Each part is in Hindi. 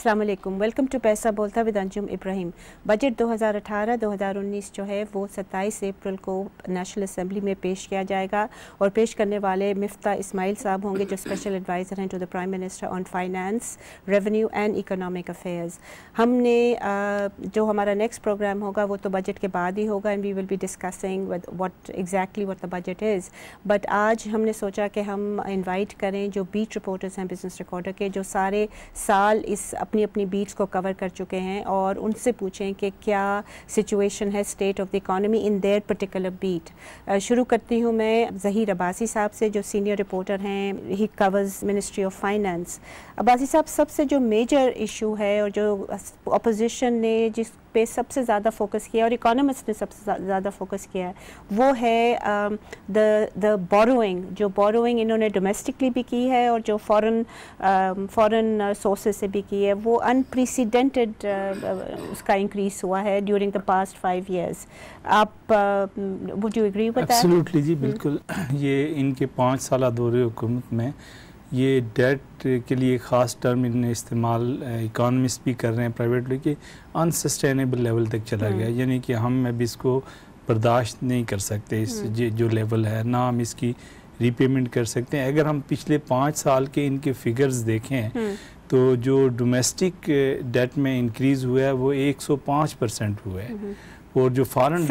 अस्सलाम वालेकुम, वेलकम टू पैसा बोलता विद अंजुम इब्राहिम। बजट 2018-2019 जो है वो 27 अप्रैल को नेशनल असेंबली में पेश किया जाएगा और पेश करने वाले मिफ्ता इस्माइल साहब होंगे जो स्पेशल एडवाइज़र हैं to the prime minister on finance, revenue and economic affairs. हमने जो हमारा नेक्स्ट प्रोग्राम होगा वो तो बजट के बाद ही होगा and we will be discussing what the budget is. But आज हमने सोचा कि हम इन्वाइट करें जो बीट रिपोर्टर्स हैं बिजनेस रिकॉर्डर के, जो सारे साल इस अपनी अपनी बीट्स को कवर कर चुके हैं, और उनसे पूछें कि क्या सिचुएशन है state of the economy in their particular beat. शुरू करती हूँ मैं ज़हीर अब्बासी साहब से जो सीनियर रिपोर्टर हैं, ही covers ministry of finance. Abbasi साहब, सबसे जो मेजर इशू है और जो अपोजिशन ने जिस पे सबसे ज़्यादा फोकस किया और इकोनॉमिस्ट ने सबसे ज़्यादा फोकस किया है वो है द बोरोइंग। जो बोरोइंग इन्होंने डोमेस्टिकली भी की है और जो फॉरेन सोर्सेज से भी की है, वो अनप्रेसिडेंटेड उसका इंक्रीज़ हुआ है ड्यूरिंग द पास्ट 5 years। आप would you agree with that? Absolutely जी, बिल्कुल। ये इनके 5 साल दौरे हुकूमत में ये डेट के लिए ख़ास टर्म इन्हें इस्तेमाल इकोनॉमिस्ट भी कर रहे हैं प्राइवेटली कि अनसस्टेनेबल लेवल तक चला गया, यानी कि हम अब इसको बर्दाश्त नहीं कर सकते। इस जो लेवल है ना हम इसकी रीपेमेंट कर सकते हैं। अगर हम पिछले 5 साल के इनके फिगर्स देखें तो जो डोमेस्टिक डेट में इंक्रीज़ हुआ है वो 105% हुआ है, और जो फॉरेन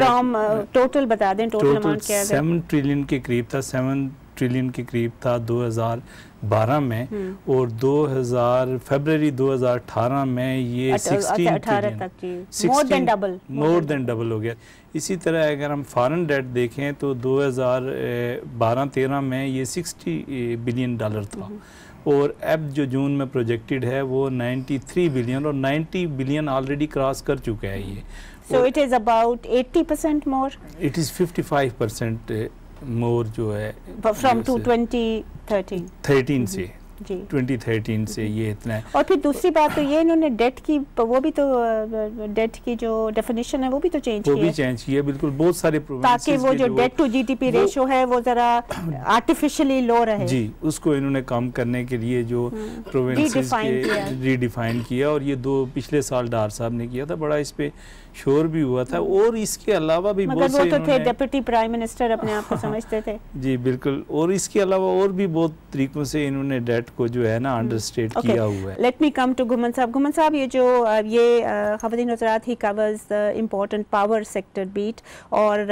टोटल बता दें, टोटल अमाउंट क्या है? 7 ट्रिलियन के करीब था, 7 ट्रिलियन के करीब था 2012 में, और फरवरी 2018 में ये 16 ट्रिलियन, मोर देन डबल हो गया। इसी तरह अगर हम फॉरेन डेट देखें तो 2012-13 में ये $60 बिलियन था, और अब जो जून में प्रोजेक्टेड है वो 93 बिलियन, और 90 बिलियन ऑलरेडी क्रॉस कर चुका है ये। So it is about 80% more? It is 55% मोर जो है फ्रॉम 2013 से 2013 से ये इतना है। और फिर दूसरी बात तो ये इन्होंने डेट की वो भी तो डेट की जो डेफिनेशन है वो भी तो चेंज की है, बिल्कुल, बहुत सारे ताकि वो जो डेट टू जीडीपी रेशो है वो जरा आर्टिफिशियली लो रहे जी, उसको इन्होंने कम करने के लिए जो प्रोविंसेस के रीडिफाइन किया, और ये 2 पिछले साल डार साहब ने किया था, बड़ा इस पे शोर भी हुआ था। और इसके अलावा भी बहुत से तो थे डिप्टी प्राइम मिनिस्टर अपने आप को समझते थे जी, बिल्कुल। और इसके अलावा और भी बहुत तरीकों से इन्होंने डेट को जो है ना अंडरस्टेट किया हुआ है। लेट मी कम टू घुमन साहब। घुमन साहब, ये जो खवातीन हज़रात, he covers the important power sector beat, और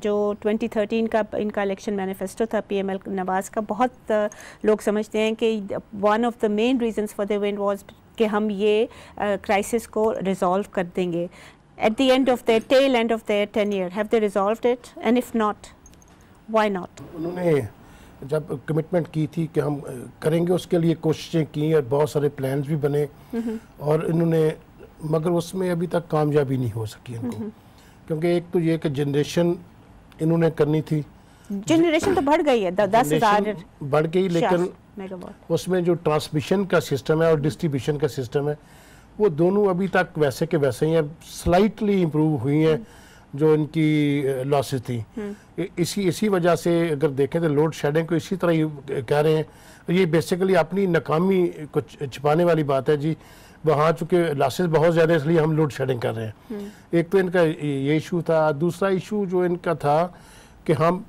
जो 2013 का इनका इलेक्शन मैनिफेस्टो था पीएमएल नवाज का, बहुत लोग समझते हैं कि one of the main reasons for the win was कि हम ये क्राइसिस को रिजॉल्व कर देंगे। At the end of their tail end of their tenure, have they resolved it? And if not, why not? उन्होंने जब कमिटमेंट की थी कि हम करेंगे, उसके लिए कोशिशें की और बहुत सारे प्लान्स भी बने, और इन्होंने, मगर उसमें अभी तक कामयाबी नहीं हो सकी इनको, क्योंकि एक तो ये कि जनरेशन इन्होंने करनी थी। जनरेशन तो बढ़ गई है, 10,000 बढ़ गई, लेकिन उसमें जो ट्रांसमिशन का सिस्टम है और डिस्ट्रीब्यूशन का सिस्टम है वो दोनों अभी तक वैसे के वैसे ही हैं, स्लाइटली इम्प्रूव हुई हैं जो इनकी लॉसेस थी। इसी वजह से अगर देखें तो लोड शेडिंग को इसी तरह ही कह रहे हैं। ये बेसिकली अपनी नाकामी को छिपाने वाली बात है जी। वहाँ चूँकि लॉसेस बहुत ज़्यादा, इसलिए हम लोड शेडिंग कर रहे हैं। एक तो इनका ये इशू था। दूसरा इशू जो इनका था कि हम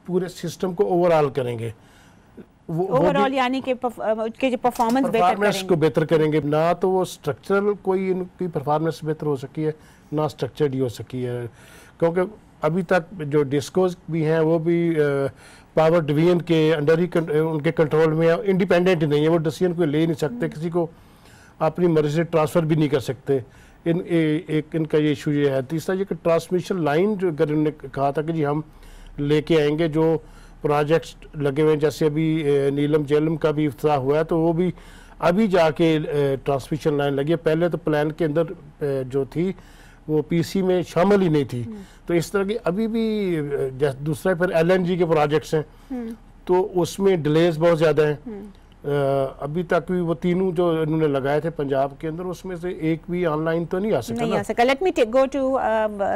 पूरे सिस्टम को ओवरऑल करेंगे, ओवरऑल यानी कि उसके जो परफॉर्मेंस को बेहतर करेंगे। ना तो वो स्ट्रक्चरल कोई इनकी परफॉर्मेंस बेहतर हो सकी है, ना स्ट्रक्चर्ड ही हो सकी है, क्योंकि अभी तक जो डिस्कोज भी हैं वो भी पावर डिवीजन के अंडर ही उनके कंट्रोल में है, इंडिपेंडेंट नहीं है, वो डिसीजन कोई ले नहीं सकते, किसी को अपनी मर्जी से ट्रांसफ़र भी नहीं कर सकते। एक इनका ये इशू ये है। तीसरा ये कि ट्रांसमिशन लाइन जो अगर इन्होंने कहा था कि जी हम लेके आएंगे, जो प्रोजेक्ट्स लगे हुए हैं, जैसे अभी नीलम जेलम का भी इफ्तिताह हुआ है, तो वो भी अभी जाके ट्रांसमिशन लाइन लगी है। पहले तो प्लान के अंदर जो थी वो पीसी में शामिल ही नहीं थी। तो इस तरह की अभी भी दूसरा फिर एलएनजी के प्रोजेक्ट्स हैं, तो उसमें डिलेज बहुत ज़्यादा हैं। अभी तक भी वो तीनों जो इन्होंने लगाए थे पंजाब के अंदर, उसमें से एक भी ऑनलाइन तो नहीं आ सका। Let me go to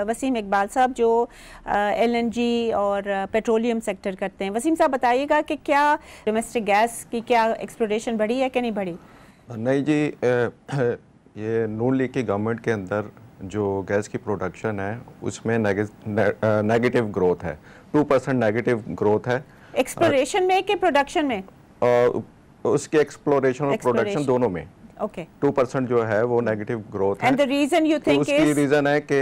Waseem Iqbal साहब जो एलएनजी और पेट्रोलियम सेक्टर करते हैं। वसीम साहब बताइएगा कि क्या डोमेस्टिक गैस की क्या एक्सप्लोरेशन बढ़ी है कि नहीं बढ़ी? नहीं जी, ये नून लीग की गवर्नमेंट के अंदर जो गैस की प्रोडक्शन है उसमें नेगेटिव ग्रोथ है, 2% नेगेटिव ग्रोथ है। एक्सप्लोरेशन में कि प्रोडक्शन में? उसके एक्सप्लोरेशन और प्रोडक्शन दोनों में 2% जो है वो नेगेटिव ग्रोथ है। And the reason you think is? उसकी रीजन है कि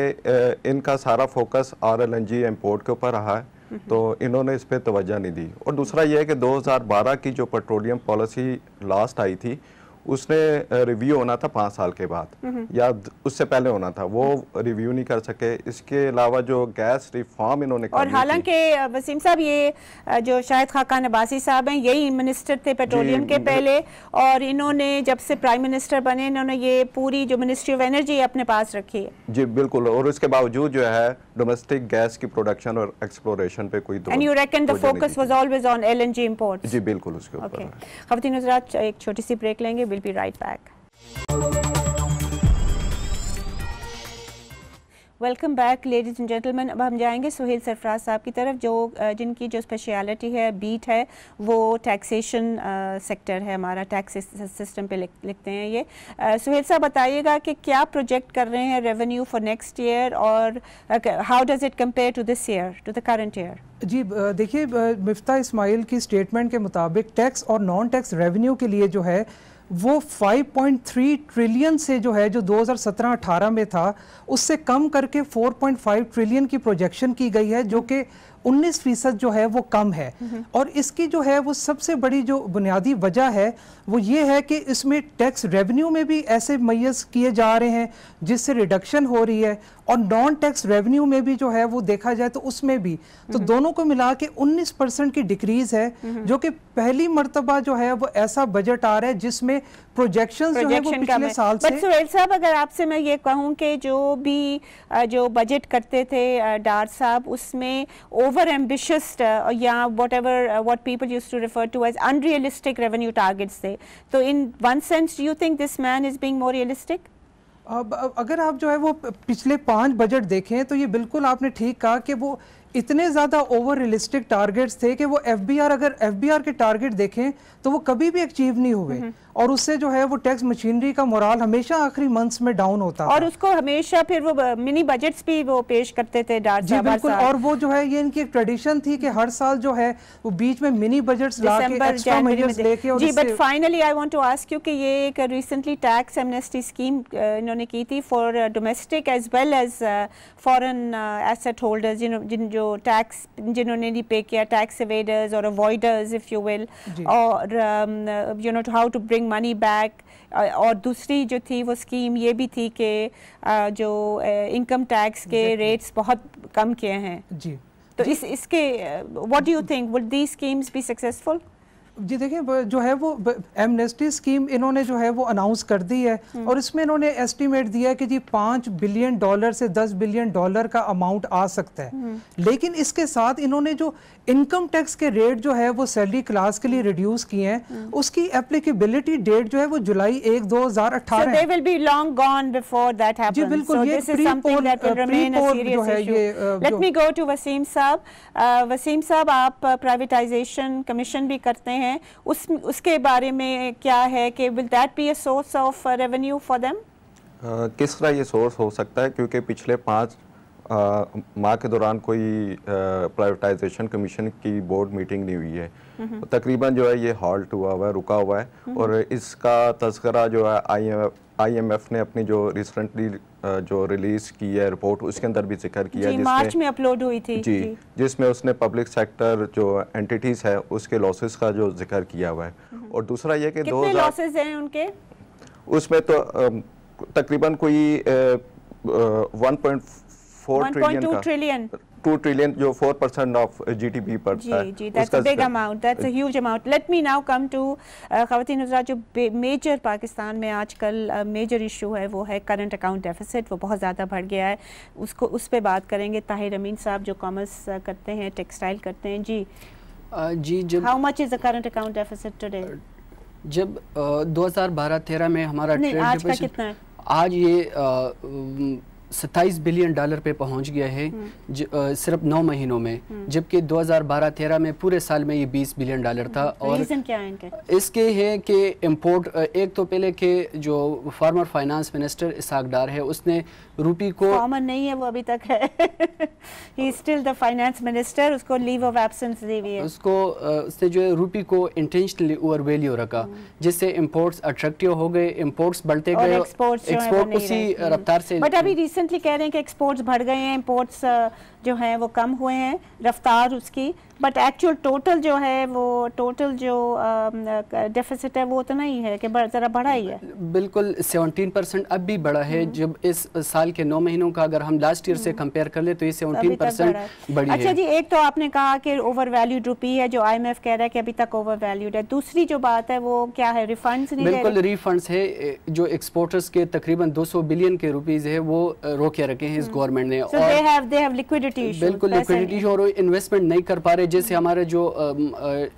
इनका सारा फोकस RLNG इंपोर्ट के ऊपर रहा है, तो इन्होंने इस पे तवज्जो नहीं दी। और दूसरा ये है कि 2012 की जो पेट्रोलियम पॉलिसी लास्ट आई थी उसने रिव्यू होना था 5 साल के बाद या उससे पहले होना था, वो रिव्यू नहीं कर सके। इसके अलावा जो गैस रिफॉर्म इन्होंने और हालांकि वसीम साहब ये जो शाहिद खाकान अब्बासी साहब हैं यही मिनिस्टर थे पेट्रोलियम के पहले, और इन्होंने जब से प्राइम मिनिस्टर बने इन्होंने ये पूरी जो मिनिस्ट्री ऑफ एनर्जी अपने पास रखी है। जी बिल्कुल, और इसके बावजूद जो है डोमेस्टिक गैस की प्रोडक्शन और एक्सप्लोरेशन पे कोई and you reckon the focus was always on LNG imports? जी बिल्कुल उसके ऊपर। ख़वातीन हज़रात एक छोटी सी ब्रेक लेंगे, will be right back. Welcome back ladies and gentleman. अब हम जाएंगे सुहेल सरफराज साहब की तरफ, जो जिनकी जो स्पेशलिटी है, बीट है, वो टैक्सेशन सेक्टर है हमारा, टैक्स सिस्टम पे लिखते हैं ये। सुहेल साहब बताइएगा कि क्या प्रोजेक्ट कर रहे हैं रेवेन्यू फॉर नेक्स्ट ईयर, और how does it compare to this year, to the current year? जी देखिए, मिफ्ता इस्माइल की स्टेटमेंट के मुताबिक टैक्स और नॉन टैक्स रेवेन्यू के लिए जो है वो 5.3 ट्रिलियन से जो है जो 2017-18 में था उससे कम करके 4.5 ट्रिलियन की प्रोजेक्शन की गई है, जो कि 19% जो है वो कम है। और इसकी जो है वो सबसे बड़ी जो बुनियादी वजह है वो ये है कि इसमें टैक्स रेवेन्यू में भी ऐसे मैयस किए जा रहे हैं जिससे रिडक्शन हो रही है, और नॉन टैक्स रेवेन्यू में भी जो है वो देखा जाए तो उसमें भी, तो दोनों को मिला के 19% की डिक्रीज है, जो कि पहली मर्तबा जो है वो ऐसा बजट आ रहा है जिसमें प्रोजेक्शंस जो है वो पिछले साल से। बट सुहेल साहब, अगर आपसे मैं ये कहूँ कि जो बजट करते थे डार साहब, उसमें ओवर एम्बिशियस या what people used to refer to as unrealistic revenue targets थे, तो in one sense do you think this man is being more realistic? अब अगर आप जो है वो पिछले 5 बजट देखें तो ये बिल्कुल आपने ठीक कहा कि वो इतने ज़्यादा ओवर रियलिस्टिक टारगेट्स थे कि वो एफबीआर के टारगेट देखें तो वो कभी भी अचीव नहीं हुए, और उससे जो है वो टैक्स मशीनरी का मोराल हमेशा आखिरी मंथ्स में डाउन होता और उसको हमेशा फिर वो मिनी बजट्स भी वो पेश करते थे डार जी बिल्कुल। और वो जो है ये इनकी एक ट्रेडिशन थी कि हर साल जो है वो बीच में मिनी बजट्स लाके एक्स्ट्रा मेजर्स लेके। जी, but finally I want to ask you कि ये एक रिसेंटली टैक्स एमनेस्टी स्कीम इन्होंने की थी for domestic as well as foreign asset holders, जो टैक्स जिन्होंने नहीं पे किया, टैक्स एवेडर्स और अवॉइडर्स इफ यू विल, और you know how to bring money back. और दूसरी जो थी वो स्कीम ये भी थी कि जो इनकम टैक्स के रेट्स बहुत कम किए हैं जी। तो इसके what do you think, would these schemes be successful? जी देखिए, जो है वो एमनेस्टी स्कीम इन्होंने जो है वो अनाउंस कर दी है, और इसमें इन्होंने एस्टीमेट दिया है कि जी $5 बिलियन से $10 बिलियन का अमाउंट आ सकता है। लेकिन इसके साथ इन्होंने जो इनकम टैक्स के रेट जो है वो सैलरी क्लास के लिए रिड्यूस किए हैं, उसकी एप्लीकेबिलिटी डेट जो है वो जुलाई 1, 2018 है। So they will be long gone before that happens. जी बिल्कुल, so ये this is something that will remain a serious issue. Let me go to Wasim साहब। वसीम साहब, आप प्राइवेटाइजेशन कमीशन भी करते हैं, उसके बारे में क्या है कि will that be a source of revenue for them? किस तरह ये सोर्स हो सकता है, क्योंकि पिछले 5 माह के दौरान कोई प्राइवेटाइजेशन कमीशन की बोर्ड मीटिंग नहीं हुई है। तकरीबन जो है ये हॉल्ट हुआ हुआ है, रुका हुआ है, और इसका तज़किरा जो है IMF ने अपनी जो रिसेंटली जो रिलीज की है रिपोर्ट उसके अंदर भी जिक्र किया, जिसमें मार्च में अपलोड हुई थी जी, जिसमें उसने पब्लिक सेक्टर जो एंटिटीज है उसके लॉसेस का जो जिक्र किया हुआ है। और दूसरा ये कि कितने लॉसेस हैं उनके, उसमें तो तकरीबन कोई 1.2 ट्रिलियन जो 4% ऑफ GDP पर जी, that's a big amount, that's a huge amount. Let me now come to ख़वातीन हज़रात, जो मेजर पाकिस्तान में आजकल मेजर इशू है वो है करंट अकाउंट डेफिसिट, वो बहुत ज़्यादा बढ़ गया है, उस पर बात करेंगे। ताहिर अमीन साहब जो कॉमर्स करते हैं, टेक्सटाइल करते हैं, जी जब how much is the current account deficit today? जब 2012-13 में हमारा आज का कितना है? आज ये 27 बिलियन डॉलर पे पहुंच गया है सिर्फ 9 महीनों में, जबकि 2012-13 में पूरे साल में ये 20 बिलियन डॉलर था। और रीज़न क्या है इनके? इसके है कि इंपोर्ट, एक तो पहले के जो फॉर्मर फाइनेंस मिनिस्टर इसहाक डार है उसने रुपी को, फॉर्मर नहीं है वो अभी तक है, he is still the finance minister, उसको लीव ऑफ एब्सेंस दी हुई है, उसने जो है रुपी को इंटेंशनली ओवर वैल्यू रखा, जिससे इंपोर्ट्स अट्रैक्टिव हो गए, इंपोर्ट्स बढ़ते गए, एक्सपोर्ट उसी रफ्तार से। बट अभी रिसेंटली कह रहे हैं कि एक्सपोर्ट्स बढ़ गए हैं, इंपोर्ट्स जो हैं वो कम हुए हैं, रफ्तार उसकी, बट एक्चुअल टोटल जो है वो टोटल जो डेफिसिट है वो उतना ही है कि ज़रा बढ़ा ही है। बिल्कुल 17% अब भी बढ़ा है। जब इस साल के 9 महीनों का अगर हम लास्ट ईयर से कंपेयर कर ले तो ये 17% बढ़ी है। अच्छा जी, एक तो आपने कहा कि ओवर वैल्यूड रुपी है, जो IMF कह रहा है कि अभी तक ओवर वैल्यूड है। दूसरी जो बात है वो क्या है, रिफंड्स नहीं? बिल्कुल रिफंड्स है, जो एक्सपोर्टर्स के तकरीबन 200 बिलियन के रुपीज़ है वो रोके रखे हैं इस गवर्नमेंट ने। So they have liquidity issues, बिल्कुल लिक्विडिटी और इन्वेस्टमेंट नहीं कर पा रहे, जैसे हमारे जो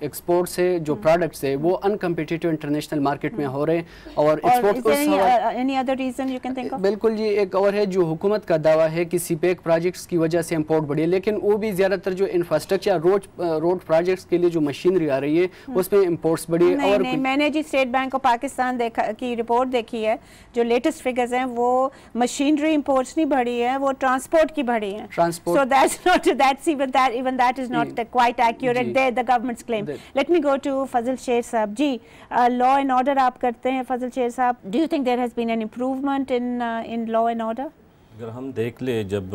एक्सपोर्ट्स है, जो प्रोडक्ट्स है वो अनकम्पिटिटिव इंटरनेशनल मार्केट में हो रहे हैं। और any other reason you can think of? बिल्कुल ये एक और है, जो हुकूमत का दावा है कि सीपेक प्रोजेक्ट्स की वजह से इंपोर्ट बढ़ी है, लेकिन वो भी ज्यादातर जो इंफ्रास्ट्रक्चर रोड प्रोजेक्ट्स के लिए जो मशीनरी आ रही है उसमें इंपोर्ट्स बढ़ी है। और मैंने जी स्टेट बैंक ऑफ पाकिस्तान की रिपोर्ट देखी है, जो लेटेस्ट फिगर्स हैं वो मशीनरी इंपोर्ट्स नहीं बढ़ी है, वो ट्रांसपोर्ट की बढ़ी है। So even that is not quite accurate. The government's claim. Let me go to Fazil Sher साहब जी, law and order आप करते हैं Fazil Sher साहब, do you think there has been an improvement in law and order? अगर हम देख ले, जब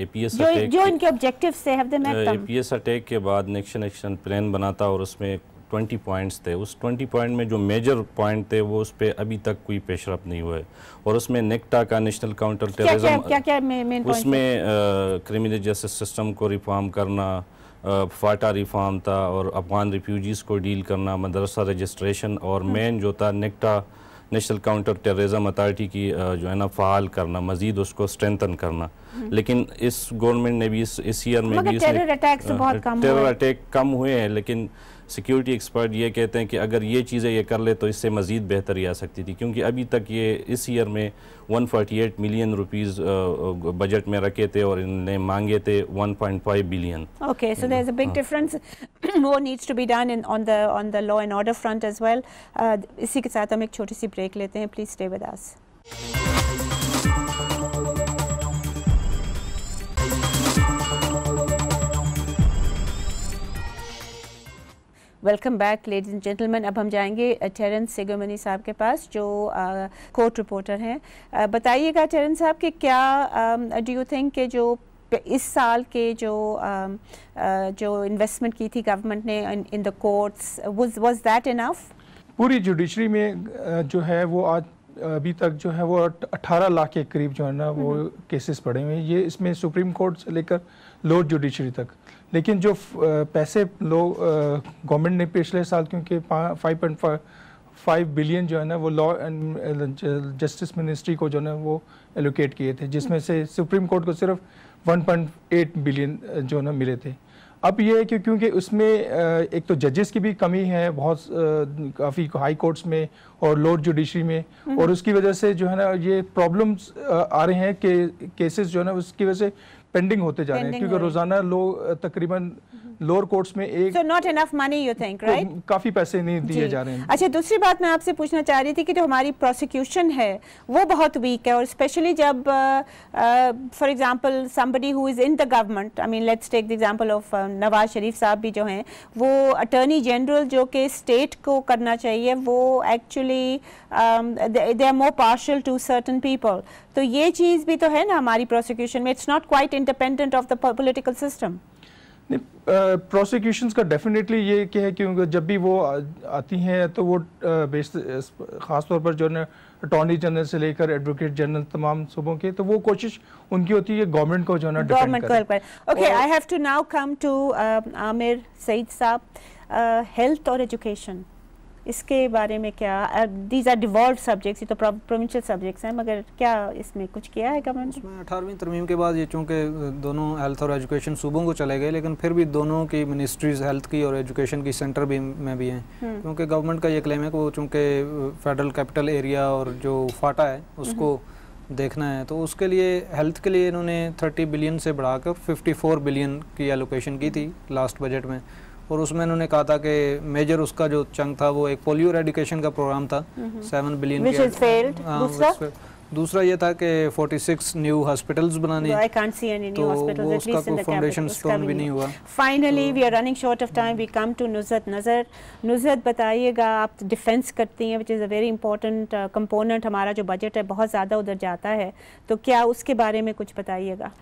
APS जो इनके ऑब्जेक्टिव्स थे, have they met them? APS attack के बाद नेक्स्ट एक्शन प्लान बना था और उसमें 20 पॉइंट्स थे। उस 20 पॉइंट में जो मेजर पॉइंट थे वो उस पर अभी तक कोई पेशरफ नहीं हुआ है। और उसमें नेक्टा का नेशनल काउंटर टेररिज्म, उसमें क्रिमिनल जस्टिस सिस्टम को रिफॉर्म करना, फाटा रिफॉर्म था, और अफगान रिफ्यूजीज़ को डील करना, मदरसा रजिस्ट्रेशन, और मेन जो था NACTA national counter terrorism authority की जो है ना फ़ाल करना, मज़ीद उसको स्ट्रेंथन करना। लेकिन इस गवर्नमेंट ने भी इस ईयर में भी टेरर अटैक कम हुए हैं, लेकिन सिक्योरिटी एक्सपर्ट ये कहते हैं कि अगर ये चीज़ें ये कर ले तो इससे मज़ीद बेहतरी आ सकती थी, क्योंकि अभी तक ये इस ईयर में 148 मिलियन रुपीज़ बजट में रखे थे और इन्होंने मांगे थे 1.5 billion. Okay, so there's a big difference. More needs to be done on the law and order front as well. इसी के साथ हम एक छोटी सी ब्रेक लेते हैं, please stay with us. Welcome back ladies and gentleman. अब हम जाएंगे टेरेंस सेगोमनी साहब के पास, जो कोर्ट रिपोर्टर हैं। बताइएगा टेरेंस साहब कि क्या डू यू थिंक कि जो इस साल के जो इन्वेस्टमेंट की थी गवर्नमेंट ने in the courts, was that enough? पूरी जुडिशरी में जो है वो आज अभी तक जो है वो 18 लाख के करीब जो है ना वो केसेस पड़े हुए हैं। ये इसमें सुप्रीम कोर्ट से लेकर लोअर जुडिशरी तक। लेकिन जो पैसे गवर्नमेंट ने पिछले साल, क्योंकि 5.5 बिलियन जो है ना वो लॉ एंड जस्टिस मिनिस्ट्री को जो है ना वो एलोकेट किए थे, जिसमें से सुप्रीम कोर्ट को सिर्फ 1.8 बिलियन जो है ना मिले थे। अब ये है कि क्योंकि उसमें एक तो जजेस की भी कमी है बहुत, काफ़ी हाई कोर्ट्स में और लोअर जुडिशरी में, और उसकी वजह से जो है ना ये प्रॉब्लम्स आ रहे हैं कि केसेस जो है ना उसकी वजह से पेंडिंग होते जा रहे हैं, क्योंकि रोजाना तकरीबन लोअर कोर्ट्स में एक so not enough money you think, right? काफ़ी पैसे नहीं दिए जा रहे हैं। अच्छा, दूसरी बात मैं आपसे पूछना चाह रही थी कि जो हमारी प्रोसिक्यूशन है वो बहुत वीक है, और स्पेशली जब for example somebody who is in the government, I mean let's take the example of Nawaz Sharif साहब भी जो हैं, वो अटॉर्नी जनरल जो कि स्टेट को करना चाहिए, वो actually they are more partial to certain people. तो ये चीज़ भी तो है ना हमारी प्रोसिक्यूशन में, it's not quite independent of the political system. Prosecutions का डेफिनेटली ये क्या है, क्योंकि जब भी वो आती हैं तो वो ख़ास तौर पर जो है अटॉर्नी जनरल से लेकर एडवोकेट जनरल तमाम सूबों के, तो वो कोशिश उनकी होती है गवर्नमेंट को जो है ना डिफेंड करें। Okay, I have to now come to Aamir Saeed साहब, हेल्थ और एजुकेशन, इसके बारे में क्या, दीज आर डिवॉल्व सब्जेक्ट्स, ये तो प्रोविंशियल सब्जेक्ट्स हैं, मगर क्या इसमें कुछ किया है गवर्नमेंट? इसमें 18वीं तरमीम के बाद ये चूँकि दोनों हेल्थ और एजुकेशन सूबों को चले गए, लेकिन फिर भी दोनों की मिनिस्ट्रीज़ हेल्थ की और एजुकेशन की सेंटर भी में भी हैं, क्योंकि गवर्नमेंट का ये क्लेम है कि वो चूँकि फेडरल कैपिटल एरिया और जो फाटा है उसको देखना है, तो उसके लिए हेल्थ के लिए इन्होंने 30 बिलियन से बढ़ाकर 54 बिलियन की एलोकेशन की थी लास्ट बजट में। और उसमें इन्होंने कहा था कि मेजर उसका जो चंक था वो एक पोलियो एरेडिकेशन का प्रोग्राम था 7 बिलियन। दूसरा ये था कि 46 न्यू हॉस्पिटल्स बनाने, I can't see any new hospitals at least in the foundation capital. Stone भी नहीं हुआ। Finally we are running short of time. We come to नुज़रत नज़र। नुज़रत बताइएगा, आप डिफेंस करती हैं which is a very important component, हमारा जो बजट है बहुत ज़्यादा उधर जाता है, तो क्या उसके बारे में कुछ बताइएगा?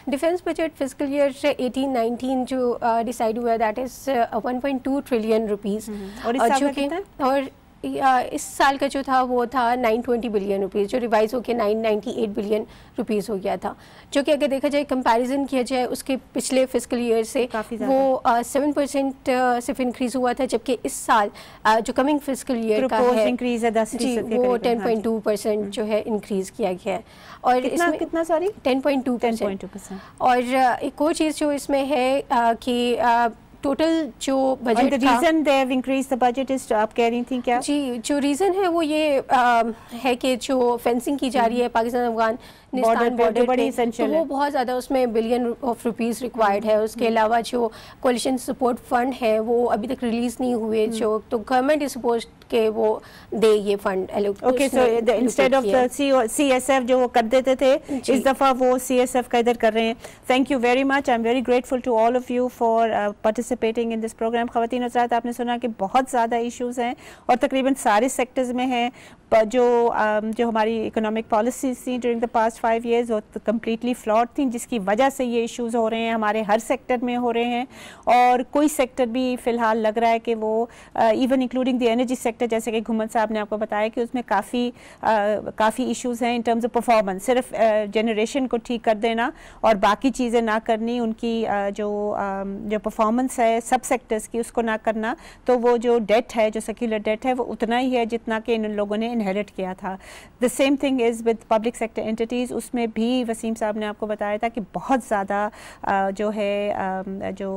डिफेंस बजट फिस्कल ईयर 18-19 जो डिसाइड हुआ दैट इज़ 1.2 ट्रिलियन रुपीज़, और इस साल कितना? और इस साल का जो था वो था 920 बिलियन रुपीज़, जो रिवाइज़ होकर 998 बिलियन रुपीज़ हो गया था, जो कि अगर देखा जाए कंपैरिजन किया जाए उसके पिछले फिस्कल ईयर से वो 7% सिर्फ इंक्रीज़ हुआ था, जबकि इस साल जो कमिंग फिस्कल ईयर का है इंक्रीज़ है 10% जी, वो 10.2% जो है इंक्रीज़ किया गया है। और इसमें कितना सॉरी 10.2%। और एक और चीज़ जो इसमें है कि टोटल जो बजट था, reason they have increased the budget is, आप कह रही थी क्या? जी, जो रीज़न है वो ये है कि जो फेंसिंग की जा रही है पाकिस्तान अफगान बॉर्डर बड़ी एसेंशियल तो वो बहुत ज़्यादा उसमें बिलियन ऑफ रुपीस रिक्वायर्ड है। उसके अलावा जो कोलिशन सपोर्ट फंड है वो अभी तक रिलीज़ नहीं हुए, जो तो गवर्नमेंट इज सपोज के वो दे ये fund. Okay, so instead of the CSF जो वो कर देते थे, इस दफ़ा वो CSF का इधर कर रहे हैं। Thank you very much, I am very grateful to all of you for participating in this programme. ख़वातीन हज़रात, आपने सुना कि बहुत ज़्यादा इशूज़ हैं और तकरीबन सारे सेक्टर्स में हैं, जो हमारी इकोनॉमिक पॉलिसीज थी ड्यूरिंग द पास्ट 5 years वो कम्प्लीटली फ्लॉड थी, जिसकी वजह से ये इश्यूज़ हो रहे हैं, हमारे हर सेक्टर में हो रहे हैं। और कोई सेक्टर भी फ़िलहाल लग रहा है कि वो even including the energy sector, जैसे कि घुमन साहब ने आपको बताया कि उसमें काफ़ी इश्यूज़ हैं इन टर्म्स ऑफ परफॉर्मेंस। सिर्फ जनरेशन को ठीक कर देना और बाकी चीज़ें ना करनी, उनकी जो परफॉर्मेंस है सब सेक्टर्स की उसको ना करना, तो वो जो डेट है, जो सेक्युलर डेट है, वो उतना ही है जितना कि इन लोगों ने इनहेरिट किया था। The same thing is with public sector entities, उसमें भी वसीम साहब ने आपको बताया था कि बहुत ज़्यादा जो है जो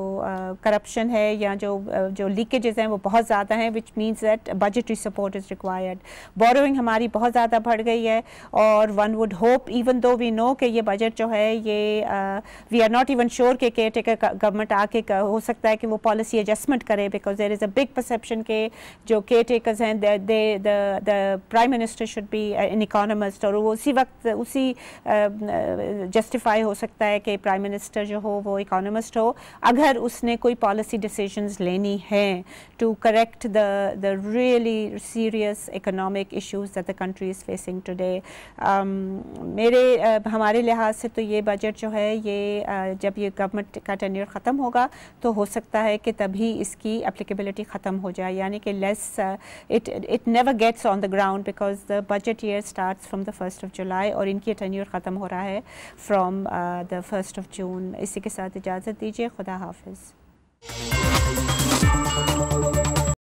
करप्शन है या जो लीकेजेस हैं वो बहुत ज़्यादा हैं, which means that budgetary support is required. Borrowing हमारी बहुत ज़्यादा बढ़ गई है और one would hope, even though we know कि ये बजट जो है ये we are not even sure कि केयर टेकर गवर्नमेंट आके हो सकता है कि वो पॉलिसी एडजस्टमेंट करे, because there is a big perception के जो केयर टेकर्स हैं the prime minister should be an economist, और वो उसी वक्त उसी जस्टिफाई हो सकता है कि प्राइम मिनिस्टर जो हो वो इकोनॉमिस्ट हो अगर उसने कोई पॉलिसी डिसीजंस लेनी है to correct the really serious economic issues that the country is facing today. हमारे लिहाज से तो ये बजट जो है ये जब ये गवर्नमेंट का टेन्योर ख़त्म होगा तो हो सकता है कि तभी इसकी एप्लीकेबिलिटी ख़त्म हो जाए, यानी कि less it never gets on the ground because the budget year starts from the 1st of July और इनकी टेन्योर ख़त्म हो रहा है from the 1st of June। इसी के साथ इजाज़त दीजिए, खुदा हाफिज़।